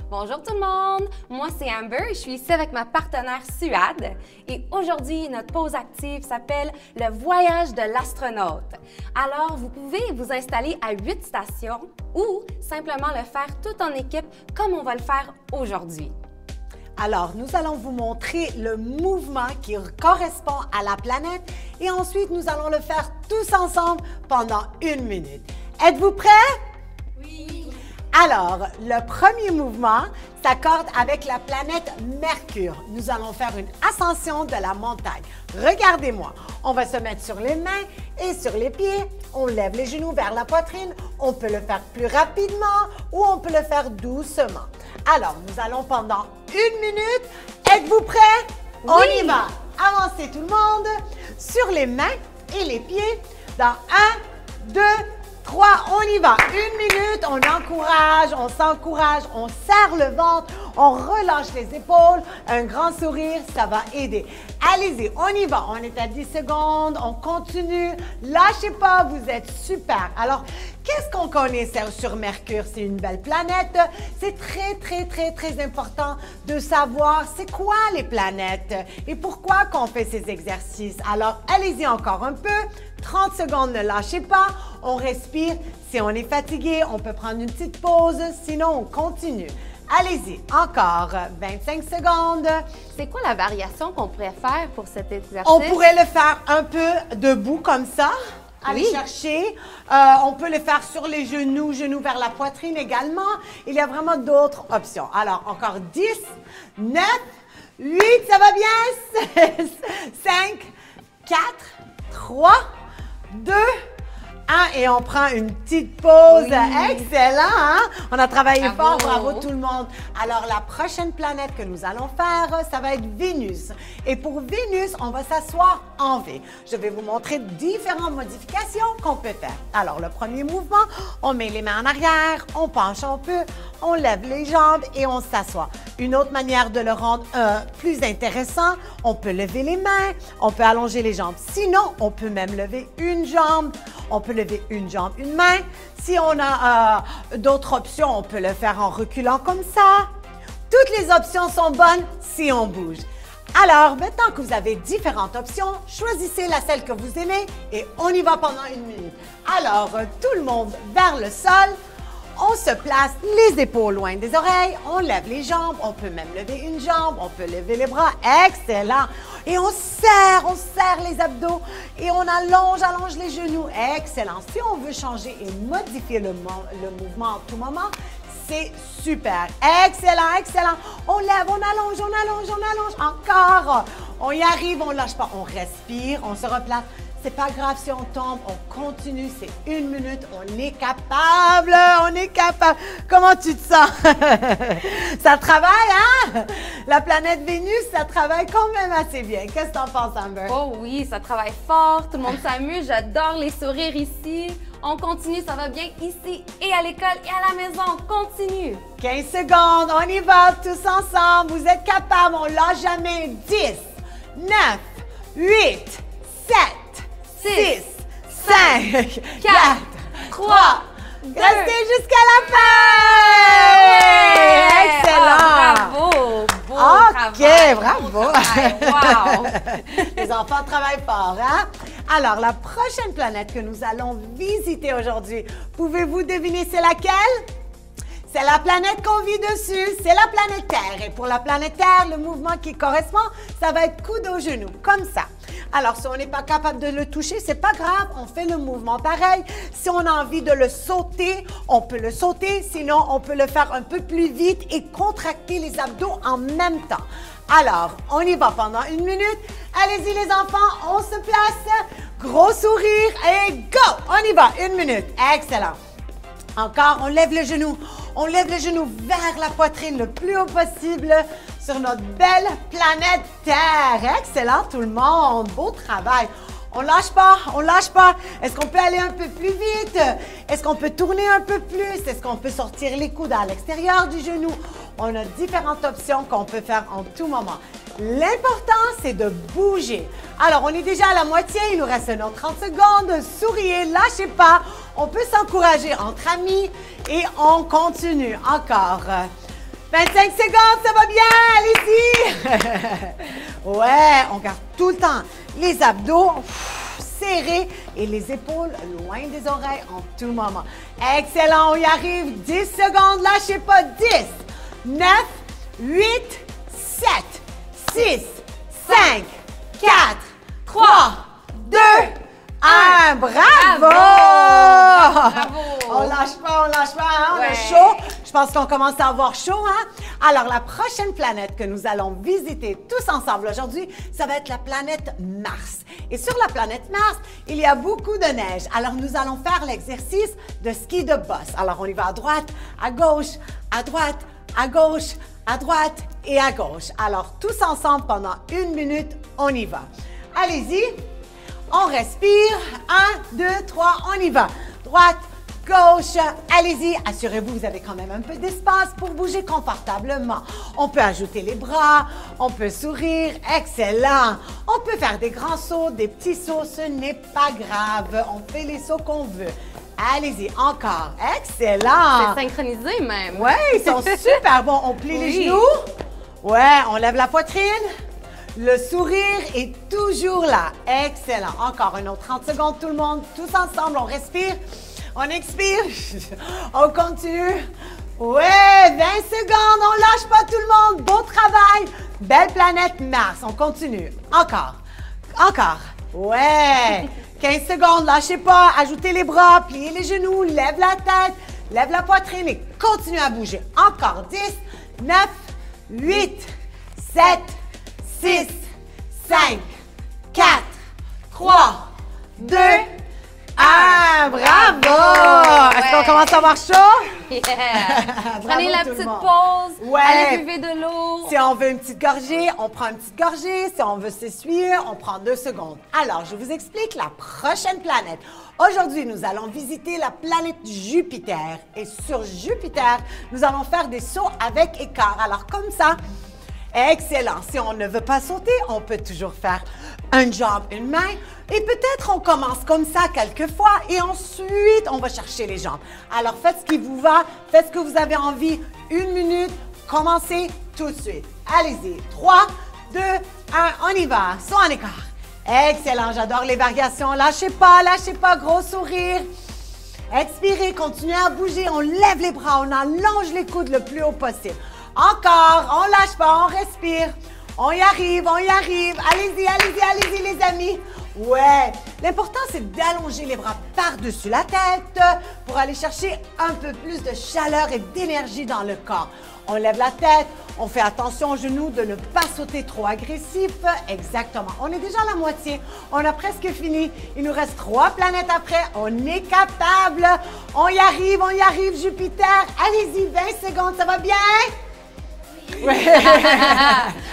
Bonjour tout le monde, moi c'est Amber et je suis ici avec ma partenaire Suad et aujourd'hui notre pause active s'appelle le voyage de l'astronaute. Alors vous pouvez vous installer à 8 stations ou simplement le faire tout en équipe comme on va le faire aujourd'hui. Alors, nous allons vous montrer le mouvement qui correspond à la planète et ensuite, nous allons le faire tous ensemble pendant 1 minute. Êtes-vous prêts? Oui! Alors, le premier mouvement s'accorde avec la planète Mercure. Nous allons faire une ascension de la montagne. Regardez-moi, on va se mettre sur les mains et sur les pieds. On lève les genoux vers la poitrine. On peut le faire plus rapidement ou on peut le faire doucement. Alors, nous allons pendant 1 minute. Êtes-vous prêts? Oui. On y va. Avancez tout le monde sur les mains et les pieds. Dans 1, 2, 3, on y va. 1 minute, on encourage, on s'encourage, on serre le ventre, on relâche les épaules. Un grand sourire, ça va aider. Allez-y, on y va. On est à 10 secondes, on continue. Lâchez pas, vous êtes super. Alors, qu'est-ce qu'on connaît sur Mercure? C'est une belle planète. C'est très important de savoir c'est quoi les planètes et pourquoi qu'on fait ces exercices. Alors, allez-y encore un peu. 30 secondes, ne lâchez pas. On respire. Si on est fatigué, on peut prendre une petite pause. Sinon, on continue. Allez-y, encore 25 secondes. C'est quoi la variation qu'on pourrait faire pour cet exercice? On pourrait le faire un peu debout comme ça. Allez Oui. chercher. On peut le faire sur les genoux, genoux vers la poitrine également. Il y a vraiment d'autres options. Alors, encore 10, 9, 8, ça va bien? 6, 5, 4, 3, 2, 1 et on prend une petite pause. Oui. Excellent, hein? On a travaillé Bravo. fort, bravo tout le monde. Alors, la prochaine planète que nous allons faire, ça va être Vénus. Et pour Vénus, on va s'asseoir en V. Je vais vous montrer différentes modifications qu'on peut faire. Alors, le premier mouvement, on met les mains en arrière, on penche un peu, on lève les jambes et on s'assoit. Une autre manière de le rendre plus intéressant, on peut lever les mains, on peut allonger les jambes. Sinon, on peut même lever une jambe. On peut lever une jambe, une main. Si on a d'autres options, on peut le faire en reculant comme ça. Toutes les options sont bonnes si on bouge. Alors, maintenant que vous avez différentes options, choisissez la celle que vous aimez et on y va pendant 1 minute. Alors, tout le monde vers le sol. On se place les épaules loin des oreilles, on lève les jambes, on peut même lever une jambe, on peut lever les bras. Excellent! Et on serre les abdos et on allonge les genoux. Excellent! Si on veut changer et modifier le mouvement en tout moment, c'est super! Excellent, excellent! On lève, on allonge. Encore! On y arrive, on ne lâche pas. On respire, on se replace. C'est pas grave si on tombe, on continue, c'est 1 minute, on est capable, Comment tu te sens? Ça travaille, hein? La planète Vénus, ça travaille quand même assez bien. Qu'est-ce que t'en penses, Amber? Oh oui, ça travaille fort, tout le monde s'amuse, j'adore les sourires ici. On continue, ça va bien ici et à l'école et à la maison, on continue. 15 secondes, on y va tous ensemble, vous êtes capables, on lâche jamais. 10, 9, 8, 7, 6, 5, 4, 3, restez jusqu'à la fin! Excellent! Bravo! Beau OK, travail, bravo! beau travail, wow! Les enfants travaillent fort, hein? Alors, la prochaine planète que nous allons visiter aujourd'hui, pouvez-vous deviner c'est laquelle? C'est la planète qu'on vit dessus, c'est la planète Terre. Et pour la planète Terre, le mouvement qui correspond, ça va être coude au genou, comme ça. Alors, si on n'est pas capable de le toucher, c'est pas grave, on fait le mouvement pareil. Si on a envie de le sauter, on peut le sauter. Sinon, on peut le faire un peu plus vite et contracter les abdos en même temps. Alors, on y va pendant 1 minute. Allez-y les enfants, on se place. Gros sourire et go! On y va, 1 minute. Excellent. Encore, on lève le genou. On lève le genou vers la poitrine le plus haut possible sur notre belle planète Terre. Excellent tout le monde, beau travail. On lâche pas, on lâche pas. Est-ce qu'on peut aller un peu plus vite? Est-ce qu'on peut tourner un peu plus? Est-ce qu'on peut sortir les coudes à l'extérieur du genou? On a différentes options qu'on peut faire en tout moment. L'important, c'est de bouger. Alors, on est déjà à la moitié, il nous reste nos 30 secondes. Souriez, lâchez pas. On peut s'encourager entre amis et on continue. Encore 25 secondes, ça va bien, allez-y. Ouais, on garde tout le temps les abdos serrés et les épaules loin des oreilles en tout moment. Excellent, on y arrive. 10 secondes, lâchez pas. 10, 9, 8, 7, 6, 5, 4, 3, 2, 1. Bravo! Bravo! On lâche pas, hein? On Ouais. a chaud. Je pense qu'on commence à avoir chaud, hein? Alors, la prochaine planète que nous allons visiter tous ensemble aujourd'hui, ça va être la planète Mars. Et sur la planète Mars, il y a beaucoup de neige. Alors, nous allons faire l'exercice de ski de bosse. Alors, on y va à droite, à gauche, à droite, à gauche, à droite et à gauche. Alors, tous ensemble pendant 1 minute, on y va. Allez-y. On respire. 1, 2, 3, on y va. Droite, gauche, allez-y. Assurez-vous, vous avez quand même un peu d'espace pour bouger confortablement. On peut ajouter les bras, on peut sourire. Excellent. On peut faire des grands sauts, des petits sauts, ce n'est pas grave. On fait les sauts qu'on veut. Allez-y, encore. Excellent. C'est synchronisé même. Oui, ils sont super bons. On plie les genoux. Ouais, on lève la poitrine. Le sourire est toujours là. Excellent. Encore un autre 30 secondes, tout le monde. Tous ensemble, on respire. On expire. On continue. Ouais, 20 secondes. On lâche pas tout le monde. Beau travail. Belle planète Mars. On continue. Encore. Encore. Ouais. 15 secondes. Lâchez pas. Ajoutez les bras. Pliez les genoux. Lève la tête. Lève la poitrine et continue à bouger. Encore. 10, 9, 8, 7, 6, 5, 4, 3, 2, 1. Bravo! Est-ce qu'on commence à avoir chaud? Yeah. Bravo Prenez la tout le petite monde. pause. Ouais. Allez buvez de l'eau. Si on veut une petite gorgée, on prend une petite gorgée. Si on veut s'essuyer, on prend 2 secondes. Alors, je vous explique la prochaine planète. Aujourd'hui, nous allons visiter la planète Jupiter. Et sur Jupiter, nous allons faire des sauts avec écart. Alors, comme ça, excellent. Si on ne veut pas sauter, on peut toujours faire un jambe, une main. Et peut-être on commence comme ça quelques fois et ensuite on va chercher les jambes. Alors faites ce qui vous va, faites ce que vous avez envie. 1 minute, commencez tout de suite. Allez-y. 3, 2, 1, on y va. Saut en écart. Excellent, j'adore les variations. Lâchez pas, gros sourire. Expirez, continuez à bouger. On lève les bras, on allonge les coudes le plus haut possible. Encore, on lâche pas, on respire. On y arrive, on y arrive. Allez-y, allez-y, allez-y, les amis. Ouais. L'important, c'est d'allonger les bras par-dessus la tête pour aller chercher un peu plus de chaleur et d'énergie dans le corps. On lève la tête, on fait attention aux genoux de ne pas sauter trop agressif. Exactement. On est déjà à la moitié. On a presque fini. Il nous reste 3 planètes après. On est capable. On y arrive, Jupiter. Allez-y, 20 secondes, ça va bien? Oui.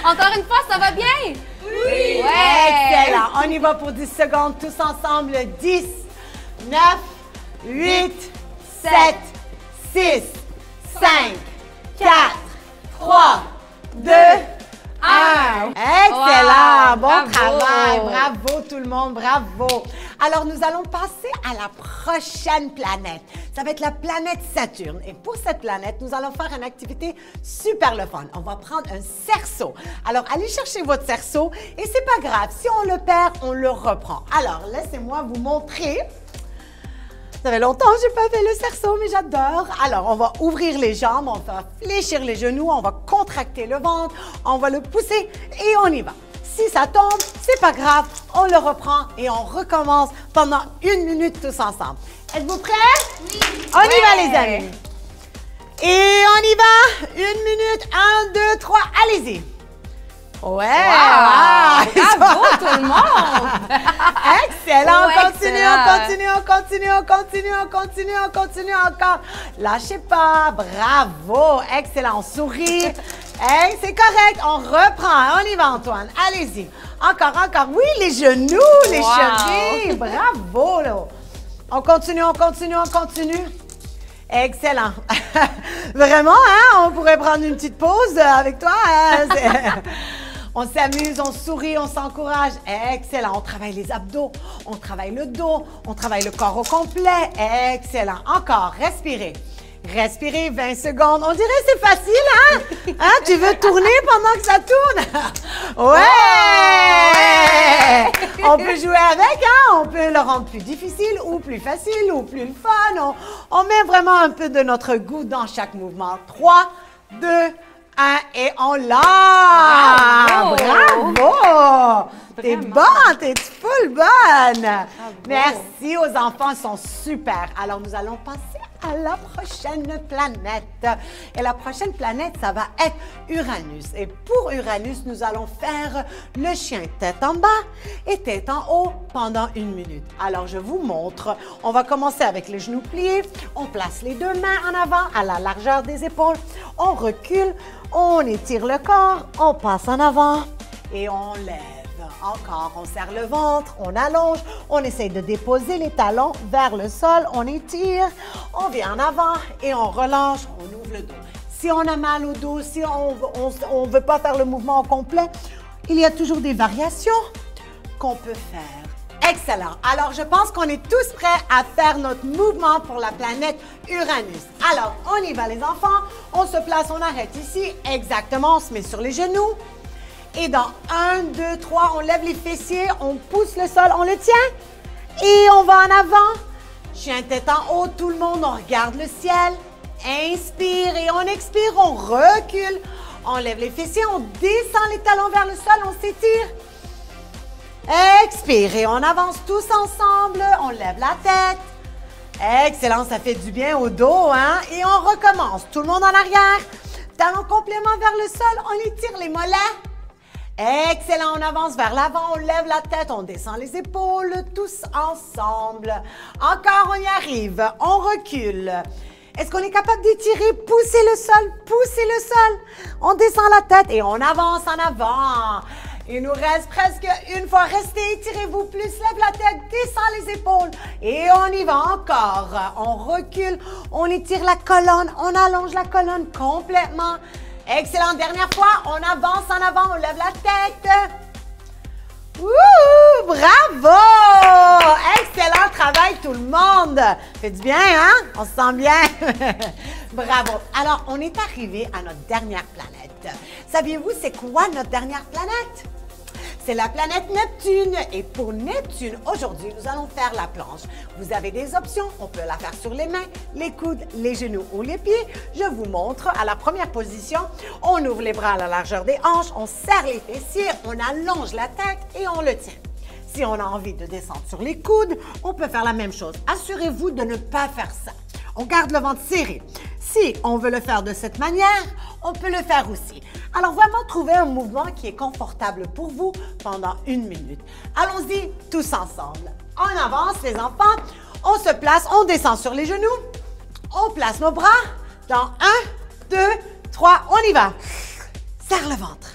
Encore une fois, ça va bien? Oui! Ouais. Excellent. On y va pour 10 secondes, tous ensemble. 10, 9, 8, 7, 6, 5, 4, 3, 2, 1. Excellent. Wow, Bon bravo. travail. Bravo tout le monde. Bravo. Alors, nous allons passer à la prochaine planète. Ça va être la planète Saturne. Et pour cette planète, nous allons faire une activité super le fun. On va prendre un cerceau. Alors, allez chercher votre cerceau et c'est pas grave. Si on le perd, on le reprend. Alors, laissez-moi vous montrer. Ça fait longtemps que je n'ai pas fait le cerceau, mais j'adore. Alors, on va ouvrir les jambes, on va fléchir les genoux, on va contracter le ventre, on va le pousser et on y va. Si ça tombe, c'est pas grave, on le reprend et on recommence pendant 1 minute tous ensemble. Êtes-vous prêts? Oui! On y va, les amis. Et on y va. 1 minute, 1, 2, 3, allez-y. Ouais! Wow. Bravo tout le monde! Excellent! Oh, On continue encore. Lâchez pas. Bravo! Excellent. On sourit. Hey, c'est correct. On reprend. On y va, Antoine. Allez-y. Encore. Oui, les genoux, les chevilles. Bravo, là. On continue. Excellent. Vraiment, hein? On pourrait prendre une petite pause avec toi. Hein? On s'amuse, on sourit, on s'encourage. Excellent. On travaille les abdos, on travaille le dos, on travaille le corps au complet. Excellent. Encore, respirez. Respirez 20 secondes. On dirait que c'est facile, hein? Hein? Tu veux tourner pendant que ça tourne? Ouais! On peut jouer avec, hein? On peut le rendre plus difficile ou plus facile ou plus fun. On met vraiment un peu de notre goût dans chaque mouvement. 3, 2, 1 et on lâche! Bravo! T'es bonne, t'es full bonne! Merci aux enfants, ils sont super. Alors, nous allons passer à la prochaine planète. Et la prochaine planète, ça va être Uranus. Et pour Uranus, nous allons faire le chien tête en bas et tête en haut pendant 1 minute. Alors, je vous montre. On va commencer avec les genoux pliés. On place les 2 mains en avant à la largeur des épaules. On recule, on étire le corps, on passe en avant et on lève. Encore, on serre le ventre, on allonge, on essaye de déposer les talons vers le sol, on étire, on vient en avant et on relâche, on ouvre le dos. Si on a mal au dos, si on ne veut pas faire le mouvement au complet, il y a toujours des variations qu'on peut faire. Excellent. Alors, je pense qu'on est tous prêts à faire notre mouvement pour la planète Uranus. Alors, on y va les enfants. On se place, on arrête ici. Exactement, on se met sur les genoux. Et dans 1, 2, 3, on lève les fessiers, on pousse le sol, on le tient. Et on va en avant. Chien tête en haut, tout le monde, on regarde le ciel. Inspire et on expire, on recule. On lève les fessiers, on descend les talons vers le sol, on s'étire. Expire et on avance tous ensemble, on lève la tête. Excellent, ça fait du bien au dos, hein? Et on recommence, tout le monde en arrière. Talons complément vers le sol, on étire les mollets. Excellent, on avance vers l'avant, on lève la tête, on descend les épaules, tous ensemble. Encore, on y arrive, on recule. Est-ce qu'on est capable d'étirer, pousser le sol, On descend la tête et on avance en avant. Il nous reste presque une fois. Restez, étirez-vous plus, lève la tête, descend les épaules. Et on y va encore. On recule, on étire la colonne, on allonge la colonne complètement. Excellent. Dernière fois, on avance en avant, on lève la tête. Ouh, bravo! Excellent travail tout le monde. Fait du bien, hein? On se sent bien. Bravo. Alors, on est arrivé à notre dernière planète. Saviez-vous c'est quoi notre dernière planète? C'est la planète Neptune. Et pour Neptune, aujourd'hui, nous allons faire la planche. Vous avez des options. On peut la faire sur les mains, les coudes, les genoux ou les pieds. Je vous montre. À la première position, on ouvre les bras à la largeur des hanches, on serre les fessiers, on allonge la tête et on le tient. Si on a envie de descendre sur les coudes, on peut faire la même chose. Assurez-vous de ne pas faire ça. On garde le ventre serré. Si on veut le faire de cette manière, on peut le faire aussi. Alors, vraiment, trouvez un mouvement qui est confortable pour vous pendant 1 minute. Allons-y tous ensemble. On avance, les enfants. On se place, on descend sur les genoux. On place nos bras. Dans 1, 2, 3, on y va. Serre le ventre.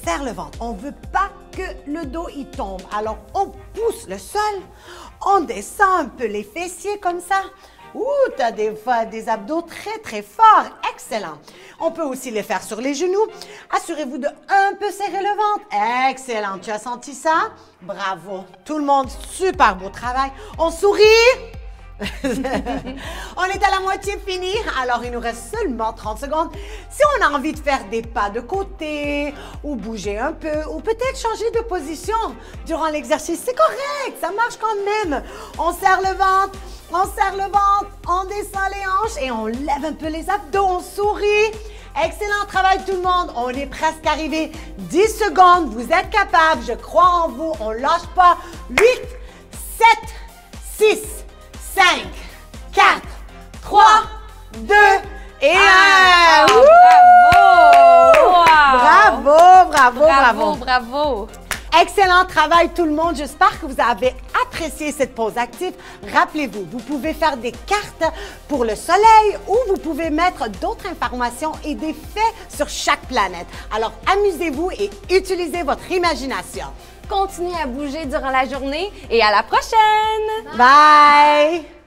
Serre le ventre. On ne veut pas que le dos y tombe. Alors, on pousse le sol. On descend un peu les fessiers comme ça. Ouh, tu as des abdos très, très forts. Excellent. On peut aussi les faire sur les genoux. Assurez-vous de un peu serrer le ventre. Excellent. Tu as senti ça? Bravo. Tout le monde, super beau travail. On sourit. On est à la moitié fini, alors il nous reste seulement 30 secondes. Si on a envie de faire des pas de côté ou bouger un peu ou peut-être changer de position durant l'exercice, c'est correct, ça marche quand même. On serre le ventre, on descend les hanches et on lève un peu les abdos, on sourit. Excellent travail tout le monde, on est presque arrivé. 10 secondes, vous êtes capables, je crois en vous, on lâche pas. 8, 7, 6, 5, 4, 3, 2 et 1. Bravo! Excellent travail tout le monde. J'espère que vous avez apprécié cette pause active. Rappelez-vous, vous pouvez faire des cartes pour le soleil ou vous pouvez mettre d'autres informations et des faits sur chaque planète. Alors, amusez-vous et utilisez votre imagination. Continuez à bouger durant la journée et à la prochaine! Bye!